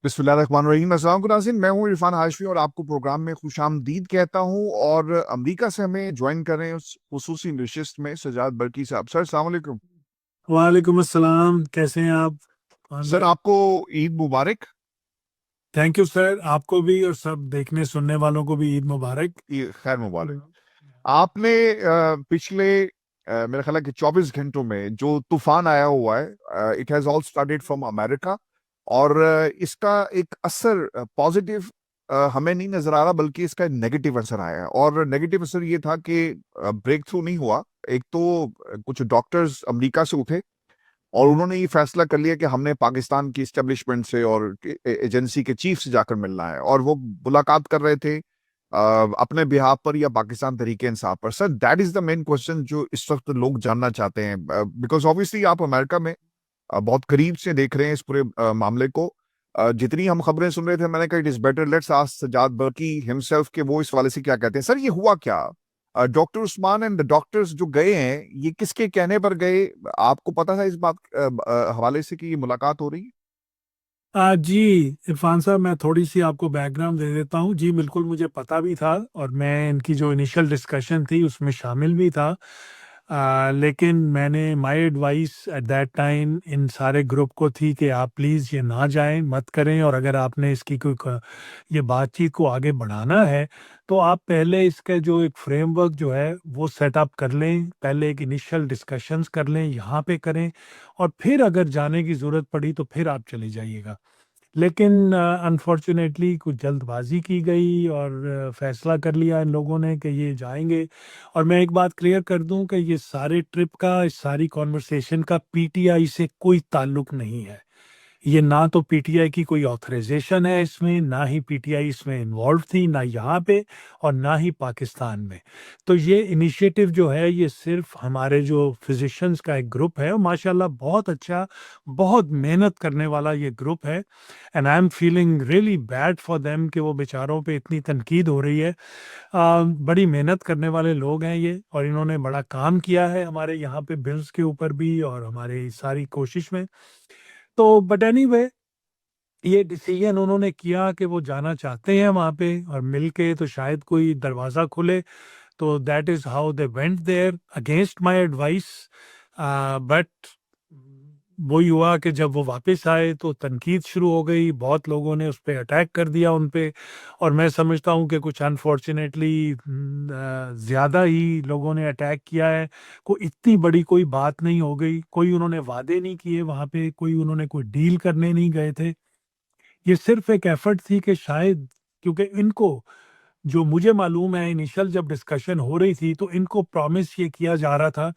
बिस्मिल्लाहिर्रहमानिर्रहीम। अस्सलाम वालेकुम नाज़रीन, मैं हूँ इरफान हाशमी और आपको प्रोग्राम में खुशामदीद कहता हूँ। और अमेरिका से हमें ज्वाइन कर रहे हैं उस खुसूसी नशिस्त में सजाद बरकी साहब। सर अस्सलाम वालेकुम। वालेकुम अस्सलाम। कैसे हैं आप खान सर भाई? आपको ईद मुबारक। थैंक यू सर, आपको भी और सब देखने सुनने वालों को भी ईद मुबारक। खैर मुबारक। आपने पिछले मेरा ख्याल है कि 24 घंटों में जो तूफान आया हुआ है, it has all started from America. और इसका एक असर पॉजिटिव हमें नहीं नजर आ रहा, बल्कि इसका नेगेटिव असर आया है। और नेगेटिव असर ये था कि ब्रेक थ्रू नहीं हुआ। एक तो कुछ डॉक्टर्स अमेरिका से उठे और उन्होंने ये फैसला कर लिया कि हमने पाकिस्तान की इस्टेब्लिशमेंट से और एजेंसी के चीफ से जाकर मिलना है, और वो मुलाकात कर रहे थे अपने बिहाफ पर या पाकिस्तान तरीके इंसाफ पर। Sir that is the main question जो इस वक्त लोग जानना चाहते हैं, बिकॉज ऑब्वियसली आप अमेरिका में बहुत करीब से देख रहे हैं इस पूरे मामले को। जितनी हम खबरें सुन रहे थे, मैंने कहा it is better let's ask Sajjad Burki himself के वो इस वाले से क्या कहते हैं। सर ये हुआ क्या? Doctor Usman and the doctors जो गए हैं, ये किसके कहने पर गए? आपको पता था इस बात हवाले से कि ये मुलाकात हो रही है? जी इरफान साहब, मैं थोड़ी सी आपको बैकग्राउंड दे देता हूँ। जी बिल्कुल, मुझे पता भी था और मैं इनकी जो इनिशियल डिस्कशन थी उसमें शामिल भी था। लेकिन मैंने my advice at that time in सारे ग्रुप को थी कि आप प्लीज़ ये ना जाएं, मत करें। और अगर आपने इसकी ये बातचीत को आगे बढ़ाना है तो आप पहले इसका जो एक फ्रेमवर्क जो है वो सेटअप कर लें, पहले एक इनिशियल डिस्कशंस कर लें, यहाँ पे करें, और फिर अगर जाने की ज़रूरत पड़ी तो फिर आप चले जाइएगा। लेकिन अनफॉर्चुनेटली कुछ जल्दबाजी की गई और फैसला कर लिया इन लोगों ने कि ये जाएंगे। और मैं एक बात क्लियर कर दूं कि ये सारे ट्रिप का, इस सारी कॉन्वर्सेशन का पीटीआई से कोई ताल्लुक नहीं है। ये ना तो पीटीआई की कोई ऑथराइजेशन है इसमें, ना ही पीटीआई इसमें इन्वॉल्व थी, ना यहाँ पे और ना ही पाकिस्तान में। तो ये इनिशिएटिव जो है ये सिर्फ हमारे जो फिजिशियंस का एक ग्रुप है, और माशाल्लाह बहुत अच्छा, बहुत मेहनत करने वाला ये ग्रुप है। And I am feeling really bad for them कि वो बेचारों पे इतनी तनकीद हो रही है। बड़ी मेहनत करने वाले लोग हैं ये, और इन्होंने बड़ा काम किया है हमारे यहाँ पे बिल्स के ऊपर भी और हमारी सारी कोशिश में। तो बट एनीवे, ये डिसीजन उन्होंने किया कि वो जाना चाहते हैं वहाँ पे और मिलके तो शायद कोई दरवाज़ा खुले। तो that is how they went there against my advice. But वही हुआ कि जब वो वापस आए तो तनकीद शुरू हो गई, बहुत लोगों ने उस पे अटैक कर दिया उन पे। और मैं समझता हूँ कि कुछ अनफॉर्चुनेटली ज़्यादा ही लोगों ने अटैक किया है। कोई इतनी बड़ी कोई बात नहीं हो गई, कोई उन्होंने वादे नहीं किए वहाँ पे, कोई उन्होंने कोई डील करने नहीं गए थे। ये सिर्फ एक एफर्ट थी कि शायद, क्योंकि इनको जो मुझे मालूम है, इनिशियल जब डिस्कशन हो रही थी तो इनको प्रॉमिस ये किया जा रहा था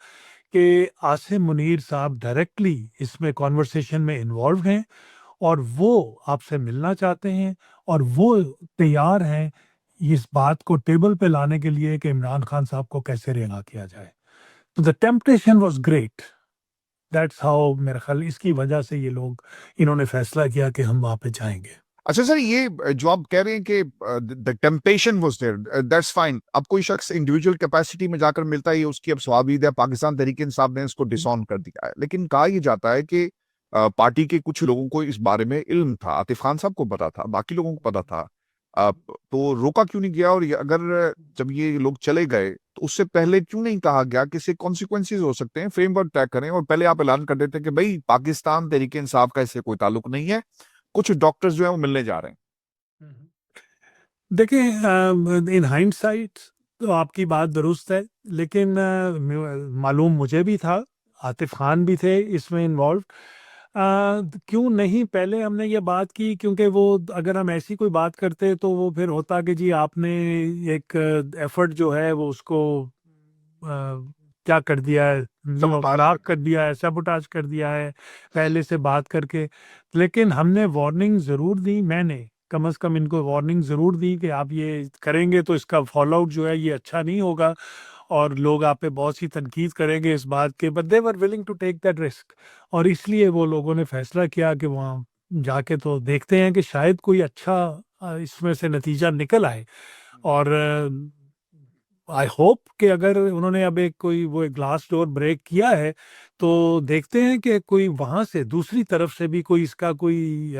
कि आसिम मुनीर साहब डायरेक्टली इसमें कॉन्वर्सेशन में इन्वॉल्व हैं और वो आपसे मिलना चाहते हैं, और वो तैयार हैं इस बात को टेबल पे लाने के लिए कि इमरान खान साहब को कैसे रिहा किया जाए। तो the temptation was great. That's how, मेरे ख्याल इसकी वजह से ये लोग, इन्होंने फैसला किया कि हम वहाँ पे जाएंगे। अच्छा सर, ये जो आप कह रहे हैं कि the temptation was there, that's fine. अब कोई शख्स इंडिविजुअल कैपेसिटी में जाकर मिलता है, ये उसकी अब स्वाभाविक है। पाकिस्तान तरीके इंसाफ ने इसको डिसऑन कर दिया है, लेकिन कहा यह जाता है कि पार्टी के कुछ लोगों को इस बारे में इल्म था, आतिफ खान साहब को पता था, बाकी लोगों को पता था। तो रोका क्यों नहीं गया? और अगर जब ये लोग चले गए तो उससे पहले क्यों नहीं कहा गया कि इससे कॉन्सिक्वेंसेज हो सकते हैं, फ्रेमवर्क तय करें और पहले आप ऐलान कर देते कि भाई पाकिस्तान तरीके इंसाफ का इससे कोई ताल्लुक नहीं है, कुछ डॉक्टर्स जो है वो मिलने जा रहे हैं। हम्म। देखिए, इन हाइंडसाइट तो आपकी बात दुरुस्त है, लेकिन मालूम मुझे भी था, आतिफ खान भी थे इसमें इन्वॉल्व। क्यों नहीं पहले हमने ये बात की? क्योंकि वो, अगर हम ऐसी कोई बात करते तो वो फिर होता कि जी आपने एक एफर्ट जो है वो उसको क्या कर दिया है, सबूताज खराब कर कर दिया है, सबुटाज कर दिया है पहले से बात करके। लेकिन हमने वार्निंग ज़रूर दी, मैंने कम से कम इनको वार्निंग ज़रूर दी कि आप ये करेंगे तो इसका फॉल आउट जो है ये अच्छा नहीं होगा, और लोग आप पे बहुत सी तनकीद करेंगे इस बात के। But they were willing to take that risk, और इसलिए वो लोगों ने फैसला किया कि वहाँ जाके तो देखते हैं कि शायद कोई अच्छा इसमें से नतीजा निकल आए। और आई होप कि अगर उन्होंने अब एक कोई वो एक ग्लास डोर ब्रेक किया है तो देखते हैं कि कोई वहां से दूसरी तरफ से भी कोई इसका कोई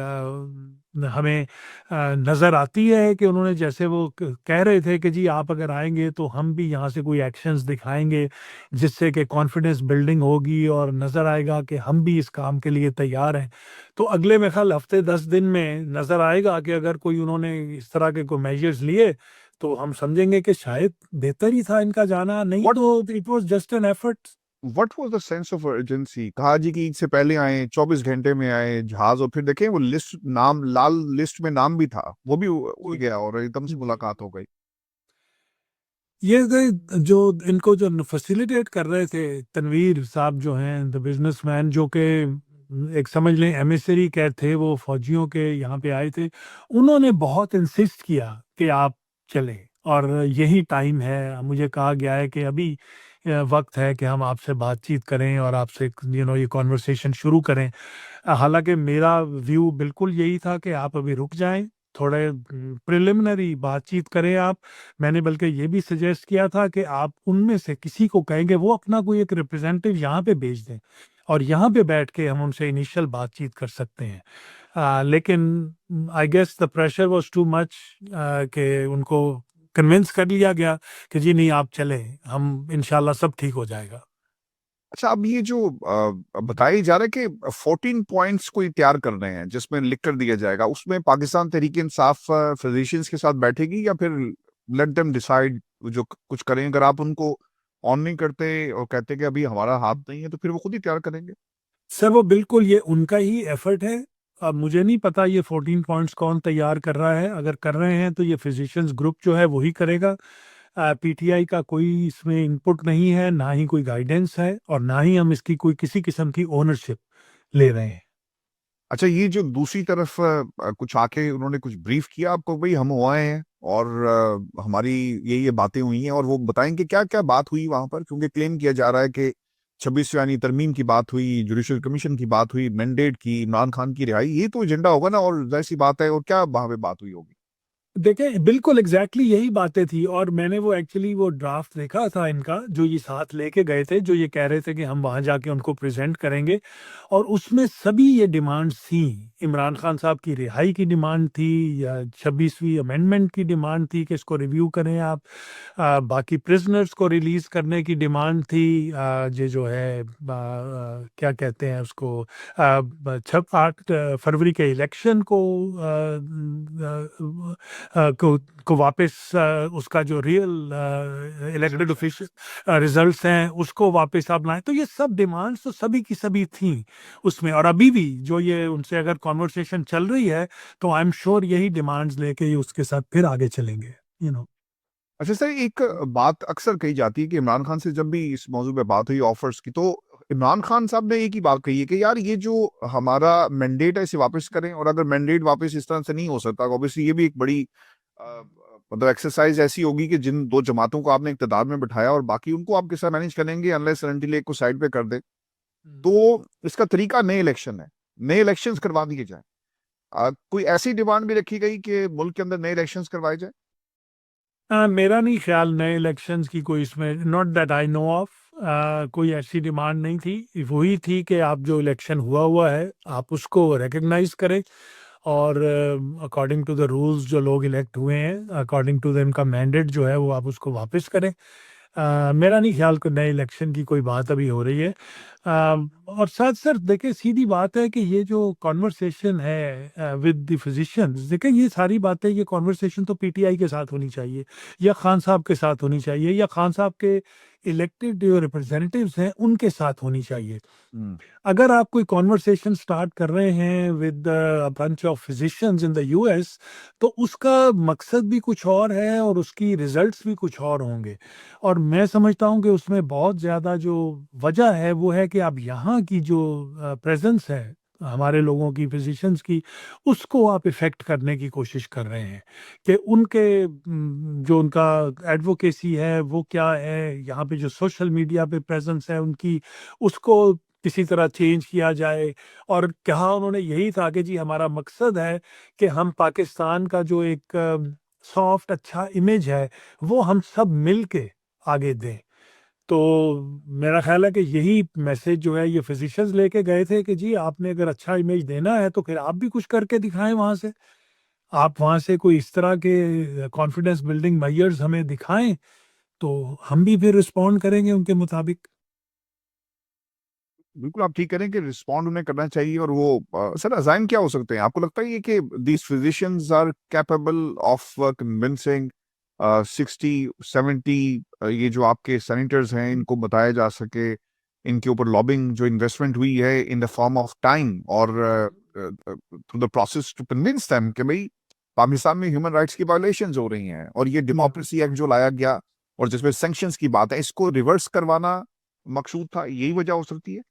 हमें नज़र आती है कि उन्होंने जैसे वो कह रहे थे कि जी आप अगर आएंगे तो हम भी यहाँ से कोई एक्शंस दिखाएंगे जिससे कि कॉन्फिडेंस बिल्डिंग होगी और नज़र आएगा कि हम भी इस काम के लिए तैयार हैं। तो अगले मेरे ख्याल हफ्ते 10 दिन में नज़र आएगा कि अगर कोई उन्होंने इस तरह के कोई मेजर्स लिए तो हम समझेंगे कि शायद बेहतर ही था इनका जाना, नहीं व्हाट तो it was just an effort. What was the sense of urgency? कहा जी कि ईद से पहले आए, 24 घंटे में आए जहाज, और फिर देखें वो लिस्ट, नाम लाल लिस्ट में नाम भी था, वो भी उड़ गया और एकदम से मुलाकात हो गई। ये गए जो इनको जो फैसिलिटेट कर रहे थे तनवीर साहब जो हैं द बिजनेसमैन, जो कि एक समझ लें एमिसरी कह थे, वो फौजियों के यहाँ पे आए थे। उन्होंने बहुत इंसिस्ट किया कि आप चलें और यही टाइम है। मुझे कहा गया है कि अभी वक्त है कि हम आपसे बातचीत करें और आपसे ये कॉन्वर्सेशन शुरू करें। हालांकि मेरा व्यू बिल्कुल यही था कि आप अभी रुक जाएं, थोड़े प्रिलिमिनरी बातचीत करें आप। मैंने बल्कि ये भी सजेस्ट किया था कि आप उनमें से किसी को कहेंगे वो अपना कोई एक रिप्रेजेंटेटिव यहाँ पे भेज दें और यहाँ पे बैठ के हम उनसे इनिशियल बातचीत कर सकते हैं। लेकिन I guess the pressure was too much कि उनको कन्विंस कर लिया गया कि जी नहीं आप चले, हम इंशाल्लाह सब ठीक हो जाएगा। अच्छा, अब ये जो बताया जा रहा है कि 14 पॉइंट्स कोई तैयार कर रहे हैं जिसमें लिख कर दिया जाएगा, उसमें पाकिस्तान तहरीक इंसाफ फिजिशियंस के साथ बैठेगी या फिर लेट देम डिसाइड जो कुछ करें? अगर आप उनको ऑन नहीं करते और कहते कि अभी हमारा हाथ नहीं है, तो फिर वो खुद ही तैयार करेंगे। सर वो बिल्कुल ये उनका ही एफर्ट है। अब मुझे नहीं पता ये 14 पॉइंट्स कौन तैयार कर रहा है, अगर कर रहे हैं तो ये फिजिशियंस ग्रुप जो है वही करेगा। पीटीआई का कोई इसमें इनपुट नहीं है, ना ही कोई गाइडेंस है और ना ही हम इसकी कोई किसी किस्म की ओनरशिप ले रहे हैं। अच्छा, ये जो दूसरी तरफ कुछ आके उन्होंने कुछ ब्रीफ किया आपको, भाई हम हुआ हैं और हमारी ये बातें हुई हैं, और वो बताएंगे क्या क्या बात हुई वहां पर? क्योंकि क्लेम किया जा रहा है कि 26 यानी तरमीम की बात हुई, जुडिशल कमीशन की बात हुई, मैंडेट की, इमरान खान की रिहाई, ये तो एजेंडा होगा ना, और जाहिर सी बात है, और क्या वहां पे बात हुई होगी? देखें बिल्कुल एग्जैक्टली यही बातें थी और मैंने वो एक्चुअली वो ड्राफ्ट देखा था इनका जो ये साथ लेके गए थे, जो ये कह रहे थे कि हम वहां जाके उनको प्रेजेंट करेंगे। और उसमें सभी ये डिमांड्स थी। इमरान खान साहब की रिहाई की डिमांड थी या 26वीं अमेंडमेंट की डिमांड थी कि इसको रिव्यू करें आप। बाकी प्रिजनर्स को रिलीज करने की डिमांड थी। ये जो है क्या कहते हैं उसको, 8 फरवरी के इलेक्शन को को वापस उसका जो रियल इलेक्टेड ऑफिशियल रिजल्ट्स हैं उसको वापस आप लाएं। तो ये सब डिमांड्स तो सभी की सभी थी उसमें, और अभी भी जो ये उनसे अगर कॉन्वर्सेशन चल रही है तो आई एम श्योर यही डिमांड्स लेके ये उसके साथ फिर आगे चलेंगे। यू नो अच्छा सर, एक बात अक्सर कही जाती है कि इमरान खान से जब भी इस मौजू पे बात हुई ऑफर्स की, तो इमरान खान साहब ने एक ही बात कही है कि यार ये जो हमारा मैंडेट है इसे वापस करें, और अगर मैंडेट वापस इस तरह से नहीं हो सकता, ऑब्वियसली ये भी एक बड़ी मतलब एक्सरसाइज ऐसी होगी कि जिन दो जमातों को आपने इक़्तिदार में बिठाया और बाकी उनको आप किस तरह मैनेज करेंगे, अनलेस अनटिल एक को साइड पे कर दे। तो इसका तरीका नए इलेक्शन है, नए इलेक्शंस करवा दिए जाए। कोई ऐसी डिमांड भी रखी गई कि मुल्क के अंदर नए इलेक्शंस करवाए जाए? मेरा नहीं ख्याल नए इलेक्शंस की कोई इसमें, not that I know of, कोई ऐसी डिमांड नहीं थी। वही थी कि आप जो इलेक्शन हुआ है आप उसको रिकग्नाइज करें और अकॉर्डिंग टू द रूल्स जो लोग इलेक्ट हुए हैं, अकॉर्डिंग टू द इनका मैंडेट जो है वो आप उसको वापस करें। मेरा नहीं ख्याल कि नए इलेक्शन की कोई बात अभी हो रही है। और साथ साथ देखिए सीधी बात है कि ये जो कॉन्वर्सेशन है विद द फिजिशियंस, देखिए ये सारी बातें, ये कॉन्वर्सेशन तो पीटीआई के साथ होनी चाहिए या खान साहब के साथ होनी चाहिए या खान साहब के इलेक्टेड जो रिप्रेजेंटेटिव्स हैं उनके साथ होनी चाहिए। हम्म। अगर आप कोई कॉन्वर्सेशन स्टार्ट कर रहे हैं with a bunch of physicians in the US तो उसका मकसद भी कुछ और है और उसकी रिजल्ट्स भी कुछ और होंगे। और मैं समझता हूँ कि उसमें बहुत ज़्यादा जो वजह है वो है कि आप यहाँ की जो प्रेजेंस है हमारे लोगों की, फिजिशियंस की, उसको आप इफ़ेक्ट करने की कोशिश कर रहे हैं कि उनके जो उनका एडवोकेसी है वो क्या है, यहाँ पे जो सोशल मीडिया पे प्रेजेंस है उनकी, उसको किसी तरह चेंज किया जाए। और कहा उन्होंने यही था कि जी हमारा मकसद है कि हम पाकिस्तान का जो एक सॉफ्ट अच्छा इमेज है वो हम सब मिल के आगे दें। तो मेरा ख्याल है कि यही मैसेज जो है ये फिजिशियंस लेके गए थे कि जी आपने अगर अच्छा इमेज देना है तो फिर आप भी कुछ करके दिखाएं वहां से, आप वहां से कोई इस तरह के कॉन्फिडेंस बिल्डिंग मेजर्स हमें दिखाएं तो हम भी फिर रिस्पॉन्ड करेंगे उनके मुताबिक। बिल्कुल आप ठीक करें कि रिस्पॉन्ड उन्हें करना चाहिए। और वो सर अजाइम क्या हो सकते हैं आपको लगता है ये कि these physicians are capable of convincing 60-70 ये जो आपके सेनेटर्स हैं इनको बताया जा सके, इनके ऊपर लॉबिंग जो इन्वेस्टमेंट हुई है in the form of time और through the process to convince them कि भाई पाकिस्तान में ह्यूमन राइट्स की वायलेशंस हो रही हैं और ये डेमोक्रेसी एक्ट जो लाया गया और जिसमें सैंक्शंस की बात है इसको रिवर्स करवाना मकसूद था, यही वजह हो सकती है।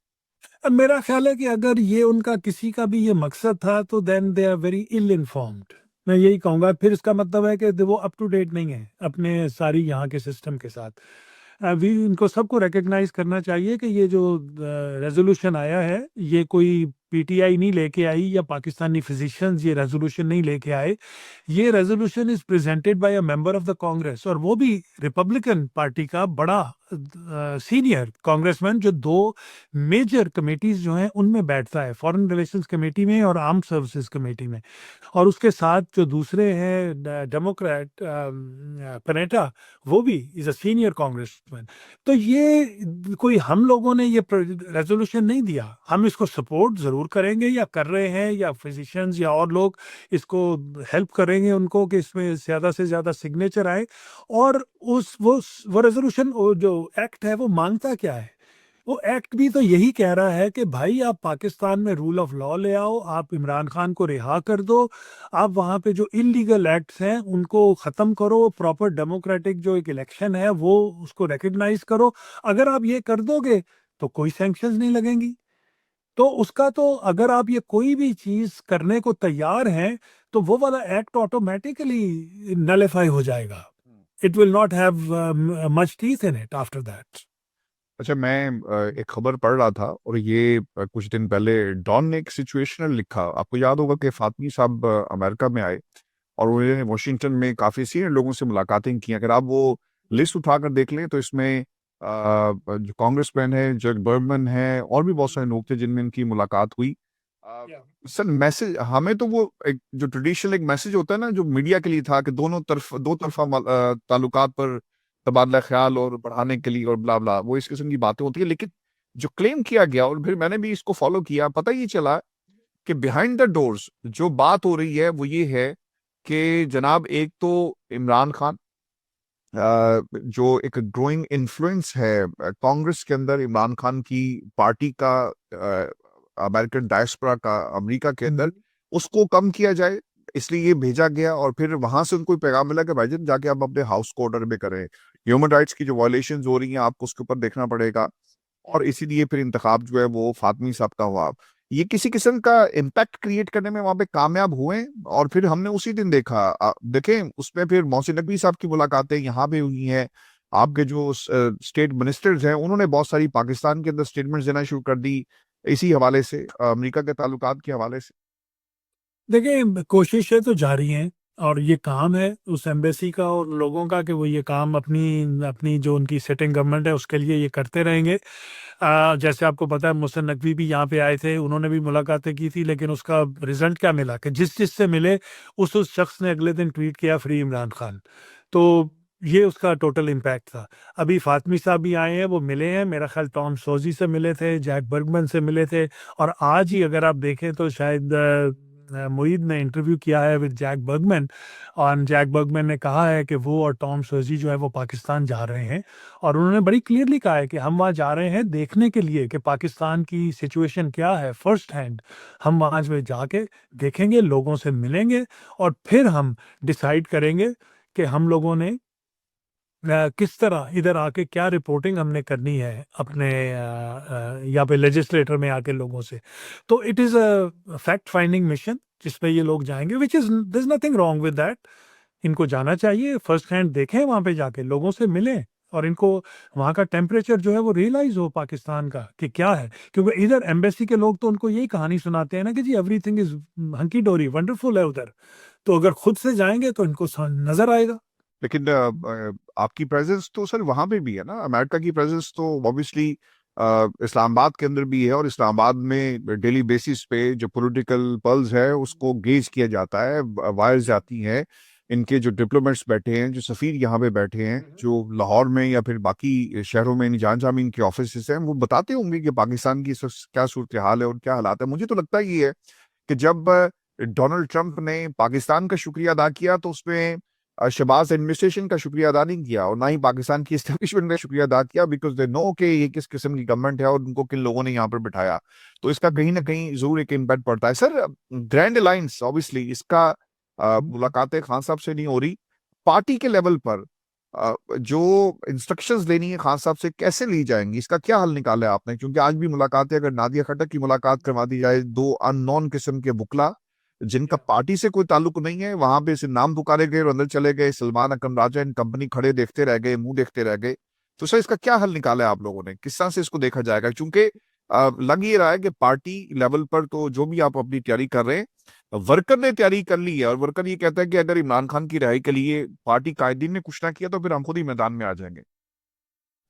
अब मेरा ख्याल है कि अगर ये उनका किसी का भी ये मकसद था तो then they are very ill informed. मैं यही कहूंगा, फिर इसका मतलब है कि वो अप टू डेट नहीं है अपने सारी यहाँ के सिस्टम के साथ। अभी इनको सबको रिकग्नाइज करना चाहिए कि ये जो रेजोल्यूशन आया है ये कोई पीटीआई नहीं लेके आई या पाकिस्तानी फिजिशियंस ये रेजोल्यूशन नहीं लेके आए। ये resolution is presented by a member of the Congress और वो भी रिपब्लिकन पार्टी का बड़ा सीनियर कांग्रेसमैन जो दो मेजर कमेटीज जो हैं उनमें बैठता है, फॉरेन रिलेशंस कमेटी में और आर्म सर्विसेज कमेटी में। और उसके साथ जो दूसरे हैं डेमोक्रेट पनेटा, वो भी इज अ सीनियर कांग्रेसमैन। तो ये कोई हम लोगों ने ये रेजोल्यूशन नहीं दिया, हम इसको सपोर्ट जरूर करेंगे या कर रहे हैं, या फिजिशियंस या और लोग इसको हेल्प करेंगे उनको कि इसमें ज्यादा से ज्यादा सिग्नेचर आए। और उस वो रेजोल्यूशन जो एक्ट है वो मांगता क्या है? वो एक्ट भी तो यही कह रहा है कि भाई आप पाकिस्तान में रूल ऑफ लॉ ले आओ, आप इमरान खान को रिहा कर दो, आप वहाँ पे जो इलीगल एक्ट्स हैं उनको ख़त्म करो, प्रॉपर डेमोक्रेटिक जो एक इलेक्शन है वो उसको रिकग्नाइज करो। अगर आप ये कर दोगे तो कोई सैंक्शंस नहीं लगेंगी। तो उसका तो अगर आप ये कोई भी चीज़ करने को तैयार हैं तो वो वाला एक्ट ऑटोमेटिकली नलिफाई हो जाएगा। It will not have much teeth in it after that. अच्छा मैं एक खबर पढ़ रहा था और ये कुछ दिन पहले डॉन ने एक सिचुएशनल लिखा। आपको याद होगा कि फातमी साहब अमेरिका में आए और उन्होंने वॉशिंगटन में काफ़ी सीनियर लोगों से मुलाकातें की। अगर आप वो लिस्ट उठाकर देख लें तो इसमें जो कांग्रेसमैन है, जग बर्गमैन है और भी बहुत सारे लोग थे जिनमें इनकी मुलाकात हुई। अ, सर मैसेज हमें तो वो एक जो ट्रेडिशनल एक मैसेज होता है ना जो मीडिया के लिए था कि दोनों तरफ दो तरफा ताल्लुकात पर तबादला ख्याल और बढ़ाने के लिए और ब्ला ब्ला वो इस किस्म की बातें होती है। लेकिन जो क्लेम किया गया और फिर मैंने भी इसको फॉलो किया, पता ये चला कि बिहाइंड द डोर्स जो बात हो रही है वो ये है कि जनाब एक तो इमरान खान जो एक ग्रोइंग इन्फ्लुएंस है कांग्रेस के अंदर, इमरान खान की पार्टी का अमेरिकन डायस्पोरा का अमेरिका के अंदर, उसको कम किया जाए इसलिए ये भेजा गया। और फिर वहां से उनको पैगाम मिला कि भाईजान जाके आप अपने हाउस को ऑर्डर में करें, ह्यूमन राइट्स की जो वायलेशन हो रही हैं आपको उसके ऊपर देखना पड़ेगा। और इसीलिए फिर इंतखाब जो है वो फातमी साहब का हुआ। ये किसी किस्म का इम्पैक्ट क्रिएट करने में वहां पे कामयाब हुए। और फिर हमने उसी दिन देखा देखें उसमें फिर मोहसिन नकवी साहब की मुलाकातें यहाँ पे हुई हैं। आपके जो स्टेट मिनिस्टर्स हैं उन्होंने बहुत सारी पाकिस्तान के अंदर स्टेटमेंट्स देना शुरू कर दी इसी हवाले से, अमेरिका के ताल्लुकात के हवाले से। देखिए कोशिशें तो जारी हैं और ये काम है उस एम्बेसी का और लोगों का कि वो ये काम अपनी अपनी जो उनकी सिटिंग गवर्नमेंट है उसके लिए ये करते रहेंगे। जैसे आपको पता है मोहसिन नकवी भी यहाँ पे आए थे, उन्होंने भी मुलाकातें की थी, लेकिन उसका रिजल्ट क्या मिला कि जिस जिससे मिले उस शख्स ने अगले दिन ट्वीट किया फ्री इमरान खान। तो ये उसका टोटल इम्पैक्ट था। अभी फातमी साहब भी आए हैं, वो मिले हैं, मेरा ख्याल टॉम सोजी से मिले थे, जैक बर्गमन से मिले थे। और आज ही अगर आप देखें तो शायद मुईद ने इंटरव्यू किया है विद जैक बर्गमैन और जैक बर्गमैन ने कहा है कि वो और टॉम सोजी जो है वो पाकिस्तान जा रहे हैं। और उन्होंने बड़ी क्लियरली कहा है कि हम वहाँ जा रहे हैं देखने के लिए कि पाकिस्तान की सिचुएशन क्या है फर्स्ट हैंड। हम वहाँ जो है जाके देखेंगे, लोगों से मिलेंगे और फिर हम डिसाइड करेंगे कि हम लोगों ने किस तरह इधर आके क्या रिपोर्टिंग हमने करनी है अपने यहाँ पे लेजिस्लेटर में आके लोगों से। तो it is a fact finding mission जिसमें ये लोग जाएंगे, which is there is nothing wrong with that. इनको जाना चाहिए, फर्स्ट हैंड देखें, वहाँ पे जाके लोगों से मिलें और इनको वहाँ का टेम्परेचर जो है वो रियलाइज हो पाकिस्तान का कि क्या है। क्योंकि इधर एम्बेसी के लोग तो उनको यही कहानी सुनाते हैं ना कि जी एवरीथिंग इज हंकी डोरी वंडरफुल है उधर। तो अगर खुद से जाएंगे तो इनको नजर आएगा। लेकिन आपकी प्रेजेंस तो सर वहां पे भी है ना, अमेरिका की प्रेजेंस तो ऑब्वियसली इस्लामाबाद के अंदर भी है, और इस्लामाबाद में डेली बेसिस पे जो पॉलिटिकल पल्स है उसको गेज किया जाता है, वायर्स जाती हैं, इनके जो डिप्लोमेट्स बैठे हैं, जो सफीर यहाँ पे बैठे हैं, जो लाहौर में या फिर बाकी शहरों में जहाँ जहाँ भी इनके ऑफिस हैं, वो बताते होंगे कि पाकिस्तान की इस वक्त क्या सूरत हाल है और क्या हालात है। मुझे तो लगता ही है कि जब डोनाल्ड ट्रंप ने पाकिस्तान का शुक्रिया अदा किया तो उसमें शहबाज एडमिनिस्ट्रेशन का शुक्रिया अदा नहीं किया, और ना ही पाकिस्तान की एस्टेब्लिशमेंट का शुक्रिया अदा किया, बिकॉज दे नो कि ये किस किस्म की गवर्नमेंट है और उनको किन लोगों ने यहाँ पर बिठाया। तो इसका कहीं ना कहीं जरूर एक इम्पैक्ट पड़ता है सर। ग्रैंड अलायंस ऑब्वियसली इसका मुलाकातें खान साहब से नहीं हो रही, पार्टी के लेवल पर जो इंस्ट्रक्शंस लेनी है खान साहब से कैसे ली जाएंगी, इसका क्या हल निकाला है आपने? क्योंकि आज भी मुलाकातें, अगर नादिया खट्टर की मुलाकात करवा दी जाए, दो अननोन किस्म के बुकला जिनका पार्टी से कोई ताल्लुक नहीं है, वहां पे सिर्फ नाम पुकारे गए और अंदर चले गए, सलमान अकरम राजा इन कंपनी खड़े देखते रह गए, मुंह देखते रह गए। तो सर इसका क्या हल निकाला है आप लोगों ने, किस तरह से इसको देखा जाएगा? क्योंकि लग ये रहा है कि पार्टी लेवल पर तो जो भी आप अपनी तैयारी कर रहे हैं, वर्कर ने तैयारी कर ली है, और वर्कर ये कहता है कि अगर इमरान खान की रिहाई के लिए पार्टी कायदीन ने कुछ ना किया तो फिर हम खुद ही मैदान में आ जाएंगे।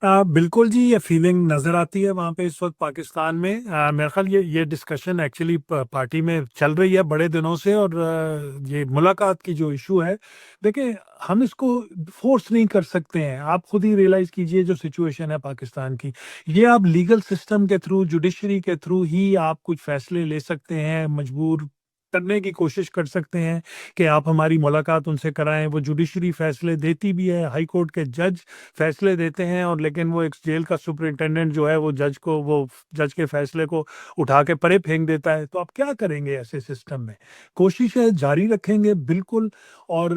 बिल्कुल जी, ये फीलिंग नज़र आती है वहाँ पे इस वक्त पाकिस्तान में। मेरे ख्याल ये डिस्कशन एक्चुअली पार्टी में चल रही है बड़े दिनों से, और ये मुलाकात की जो इशू है, देखिए हम इसको फोर्स नहीं कर सकते हैं। आप खुद ही रियलाइज़ कीजिए जो सिचुएशन है पाकिस्तान की, ये आप लीगल सिस्टम के थ्रू, जुडिशरी के थ्रू ही आप कुछ फैसले ले सकते हैं, मजबूर करने की कोशिश कर सकते हैं कि आप हमारी मुलाकात उनसे कराएं। वो जुडिशरी फैसले देती भी है, हाई कोर्ट के जज फैसले देते हैं, और लेकिन वो एक जेल का सुपरिटेंडेंट जो है वो जज के फैसले को उठा के परे फेंक देता है। तो आप क्या करेंगे ऐसे सिस्टम में? कोशिशें जारी रखेंगे बिल्कुल, और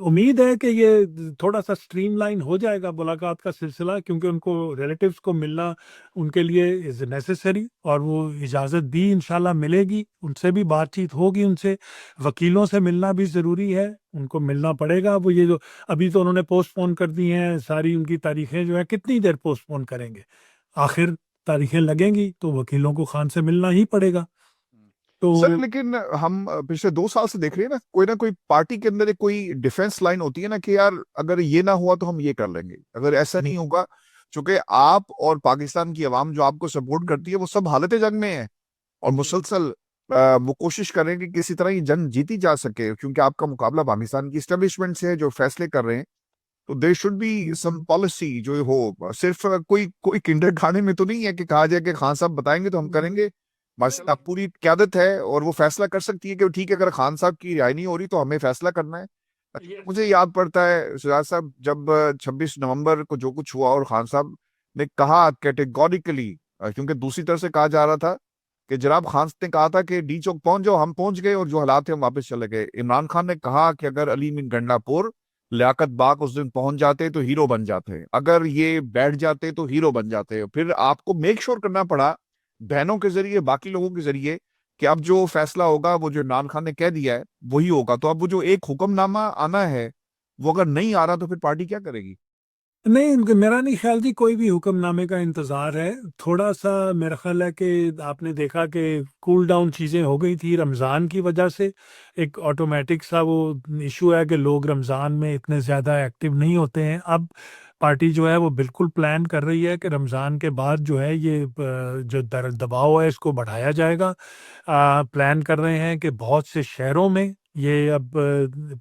उम्मीद है कि ये थोड़ा सा स्ट्रीमलाइन हो जाएगा मुलाकात का सिलसिला, क्योंकि उनको रिलेटिव्स को मिलना उनके लिए इज़ नेसेसरी, और वो इजाज़त भी इंशाल्लाह मिलेगी, उनसे भी बातचीत होगी, उनसे वकीलों से मिलना भी ज़रूरी है, उनको मिलना पड़ेगा। वो ये जो अभी तो उन्होंने पोस्टपोन कर दी हैं सारी उनकी तारीखें जो है, कितनी देर पोस्टपोन करेंगे? आखिर तारीखें लगेंगी तो वकीलों को खान से मिलना ही पड़ेगा। तो सर लेकिन हम पिछले 2 साल से देख रहे हैं ना कोई पार्टी के अंदर एक कोई डिफेंस लाइन होती है ना, कि यार अगर ये ना हुआ तो हम ये कर लेंगे, अगर ऐसा नहीं होगा। चूंकि आप और पाकिस्तान की आवाम जो आपको सपोर्ट करती है वो सब हालत जंग में है, और मुसलसल वो कोशिश कर रहे हैं कि किसी तरह ये जंग जीती जा सके, क्योंकि आपका मुकाबला पाकिस्तान की इस्टेब्लिशमेंट से है जो फैसले कर रहे हैं। तो there should be some policy जो हो, सिर्फ कोई कोई किंडर खाने में तो नहीं है कि कहा जाए कि खान साहब बताएंगे तो हम करेंगे। बस अब पूरी क्यादत है और वो फैसला कर सकती है कि ठीक है, अगर खान साहब की रिहाई नहीं हो रही तो हमें फैसला करना है। मुझे याद पड़ता है सिराज साहब, जब 26 नवंबर को जो कुछ हुआ और खान साहब ने कहा कैटेगोरिकली, क्योंकि दूसरी तरफ से कहा जा रहा था कि जनाब खान ने कहा था कि डी चौक पहुंच जाओ, हम पहुंच गए और जो हालात थे हम वापस चले गए। इमरान खान ने कहा कि अगर अली मिन गंडापुर लियाकत बाग उस दिन पहुंच जाते तो हीरो बन जाते, अगर ये बैठ जाते तो हीरो बन जाते। फिर आपको मेक श्योर करना पड़ा बहनों के जरिए, बाकी लोगों के जरिए, कि अब जो फैसला होगा वो जो इमरान खान ने कह दिया है वही होगा। तो अब वो जो एक हुक्मनामा आना है वो अगर नहीं आ रहा तो फिर पार्टी क्या करेगी? नहीं, मेरा नहीं ख्याल जी कोई भी हुक्मनामे का इंतज़ार है। थोड़ा-सा मेरा ख्याल है कि आपने देखा कि कूल डाउन चीज़ें हो गई थी रमज़ान की वजह से। एक ऑटोमैटिक सा वो इश्यू है कि लोग रमज़ान में इतने ज़्यादा एक्टिव नहीं होते हैं। अब पार्टी जो है वो बिल्कुल प्लान कर रही है कि रमज़ान के बाद जो है ये जो दबाव है इसको बढ़ाया जाएगा। प्लान कर रहे हैं कि बहुत से शहरों में ये अब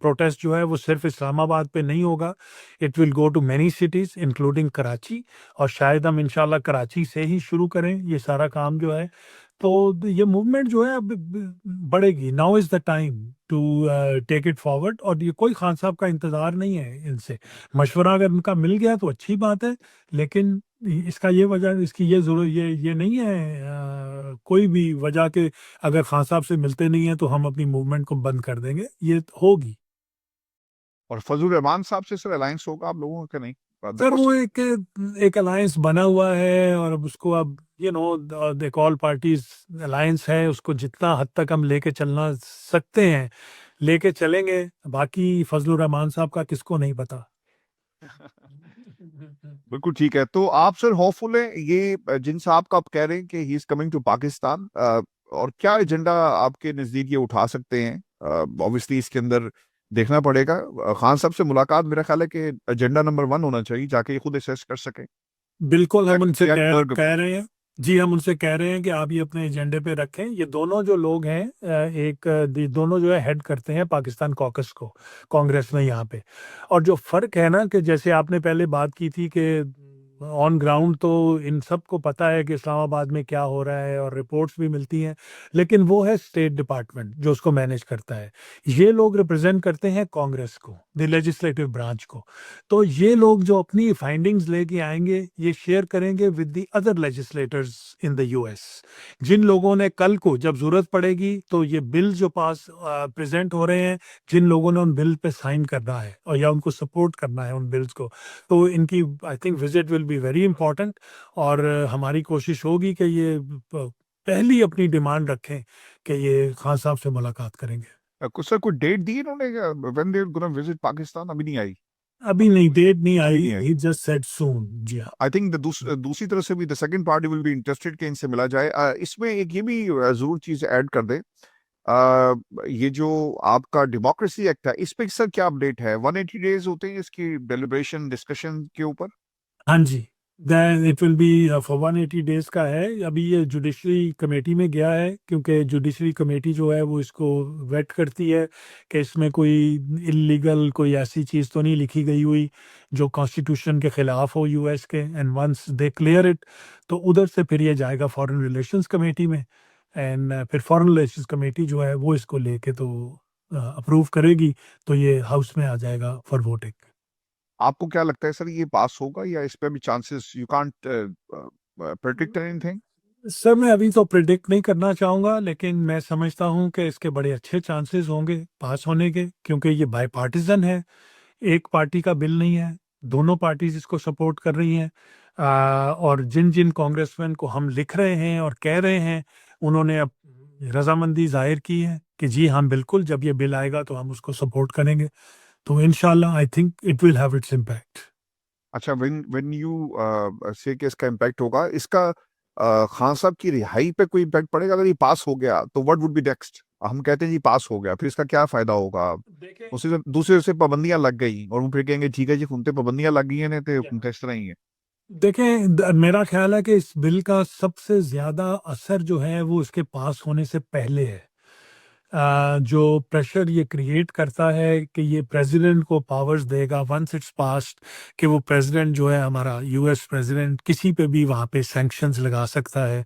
प्रोटेस्ट जो है वो सिर्फ़ इस्लामाबाद पे नहीं होगा। It will go to many cities including Karachi, और शायद हम इंशाल्लाह कराची से ही शुरू करें ये सारा काम जो है। तो ये मूवमेंट जो है अब बढ़ेगी। Now is the time to take it forward, और ये कोई खान साहब का इंतज़ार नहीं है इनसे। मशवरा अगर उनका मिल गया तो अच्छी बात है, लेकिन इसका ये वजह, इसकी ये ज़रूर ये नहीं है कोई भी वजह कि अगर खान साहब से मिलते नहीं हैं तो हम अपनी मूवमेंट को बंद कर देंगे, ये होगी। और फजल रहमान साहब से सर अलायंस होगा आप लोगों का? नहीं, सर बिकॉज वो एक एक अलायंस बना हुआ है, और अब उसको अब एक ऑल पार्टीज अलायंस है, उसको जितना हद तक हम लेके चलना सकते हैं लेके चलेंगे। बाकी फजलुर रहमान साहब का किसको नहीं पता। बिल्कुल ठीक है। तो आप सर होपफुल है ये जिन साहब का आप कह रहे हैं कि he is coming to Pakistan, और क्या एजेंडा आपके नजदीक ये उठा सकते हैं? ऑब्वियसली इसके अंदर देखना पड़ेगा। खान साहब से मुलाकात मेरा ख्याल है कि एजेंडा नंबर 1 होना चाहिए, जाके ये खुद असेस कर सकें। बिल्कुल हम उनसे या कह रहे हैं जी, हम उनसे कह रहे हैं कि आप ये अपने एजेंडे पे रखें। ये दोनों जो लोग हैं दोनों जो है हेड करते हैं पाकिस्तान कॉकस को कांग्रेस में यहाँ पे। और जो फर्क है ना कि जैसे आपने पहले बात की थी कि ऑन ग्राउंड तो इन सबको पता है कि इस्लामाबाद में क्या हो रहा है और रिपोर्ट्स भी मिलती हैं, लेकिन वो है स्टेट डिपार्टमेंट जो उसको मैनेज करता है। ये लोग रिप्रेजेंट करते हैं कांग्रेस को, द लेजिस्लेटिव ब्रांच को। तो ये लोग जो अपनी फाइंडिंग्स लेके आएंगे ये शेयर करेंगे with the other legislators in the US, जिन लोगों ने कल को जब जरूरत पड़ेगी तो ये बिल जो पास प्रेजेंट हो रहे हैं, जिन लोगों ने उन बिल पे साइन करना है और या उनको सपोर्ट करना है उन बिल्स को, तो इनकी I think visit will be very important. और हमारी कोशिश होगी कि ये पहली अपनी डिमांड रखें कि ये खान साहब से मुलाकात करेंगे। कुछ सर कोई डेट दी इन्होंने, when they gonna visit Pakistan? अभी नहीं आई। अभी नहीं, डेट नहीं अभी आई, नहीं आई। ही जस्ट सेड सून। जी हाँ। आई थिंक दूसरी तरफ से भी the second party will be interested कि इनसे मिला जाए। इसमें एक ये भी जरूर चीज ऐड कर दे। ये जो आपका डेमोक्रेसी एक्ट है, इस पे सर क्या अपडेट है? 180 डेज होते हैं इसकी डेलिब्रेशन डिस्कशन के ऊपर। हाँ जी, then it will be for 180 days का है। अभी ये जुडिशरी कमेटी में गया है, क्योंकि जुडिशरी कमेटी जो है वो इसको वेट करती है कि इसमें कोई इलीगल कोई ऐसी चीज़ तो नहीं लिखी गई हुई जो कॉन्स्टिट्यूशन के खिलाफ हो यूएस के। And once they clear it तो उधर से फिर ये जाएगा फॉरेन रिलेशंस कमेटी में। एंड फिर फॉरेन रिलेशंस कमेटी जो है वो इसको लेके तो अप्रूव करेगी, तो ये हाउस में आ जाएगा फॉर वोटिंग। आपको क्या लगता है सर, ये पास होगा या इस पे भी chances, you can't predict anything? Sir मैं अभी तो प्रिडिक्ट नहीं करना चाहूँगा, लेकिन मैं समझता हूँ कि इसके बड़े अच्छे चांसेस होंगे पास होने के, क्योंकि ये बाई पार्टीजन है, एक पार्टी का बिल नहीं है, दोनों पार्टीज इसको सपोर्ट कर रही हैं। और जिन जिन कांग्रेसमैन को हम लिख रहे हैं और कह रहे हैं, उन्होंने अब रजामंदी जाहिर की है कि जी हम बिल्कुल जब ये बिल आएगा तो हम उसको सपोर्ट करेंगे। तो इंशाल्लाह I think it will have its impact. अच्छा, व्हेन व्हेन यू से कि इसका इम्पैक्ट होगा, इसका खान साहब की रिहाई पे कोई इम्पैक्ट पड़ेगा अगर ये पास हो गया तो? What would be next? हम कहते हैं जी पास हो गया, फिर इसका क्या फायदा होगा? देखें, उसी से दूसरे से पाबंदियां लग गई और वो फिर कहेंगे ठीक है जी उनते पाबंदियां लग गई हैं ने तो उनका इस तरह ही है। देखें, मेरा ख्याल है कि इस बिल का सबसे ज्यादा असर जो है वो इसके पास होने से पहले है। जो प्रेशर ये क्रिएट करता है कि ये प्रेसिडेंट को पावर्स देगा वंस इट्स पास्ड, कि वो प्रेसिडेंट जो है हमारा यूएस प्रेसिडेंट किसी पे भी वहाँ पे सैंक्शंस लगा सकता है,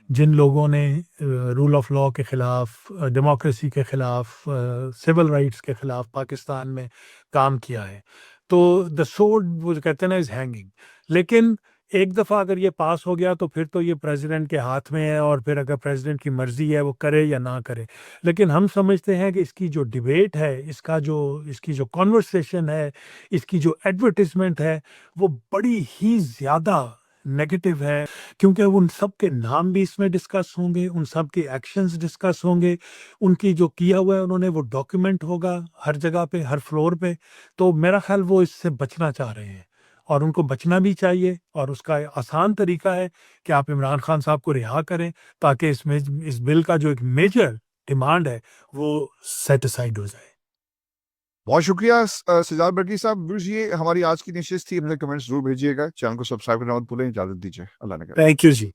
जिन लोगों ने रूल ऑफ लॉ के खिलाफ, डेमोक्रेसी के खिलाफ, सिविल राइट्स के खिलाफ पाकिस्तान में काम किया है। तो द सोर्ड वो जो कहते हैं ना इज हैंगिंग। लेकिन एक दफ़ा अगर ये पास हो गया तो फिर तो ये प्रेसिडेंट के हाथ में है, और फिर अगर प्रेसिडेंट की मर्जी है वो करे या ना करे। लेकिन हम समझते हैं कि इसकी जो डिबेट है, इसकी जो कॉन्वर्सेशन है, इसकी जो एडवर्टिजमेंट है, वो बड़ी ही ज़्यादा नेगेटिव है, क्योंकि उन सब के नाम भी इसमें डिस्कस होंगे, उन सब के एक्शंस डिस्कस होंगे, उनकी जो किया हुआ है उन्होंने वो डॉक्यूमेंट होगा हर जगह पे, हर फ्लोर पे। तो मेरा ख्याल वो इससे बचना चाह रहे हैं, और उनको बचना भी चाहिए। और उसका आसान तरीका है कि आप इमरान खान साहब को रिहा करें, ताकि इस बिल का जो एक मेजर डिमांड है वो सेट असाइड हो जाए। बहुत शुक्रिया सिजाद बर्की साहब। व्यूअर्स, ये हमारी आज की निशिस्त थी। अपने कमेंट्स जरूर भेजिएगा, चैनल को सब्सक्राइब करना मत भूलें। इजाजत दीजिए, अल्लाह ने। Thank you ji.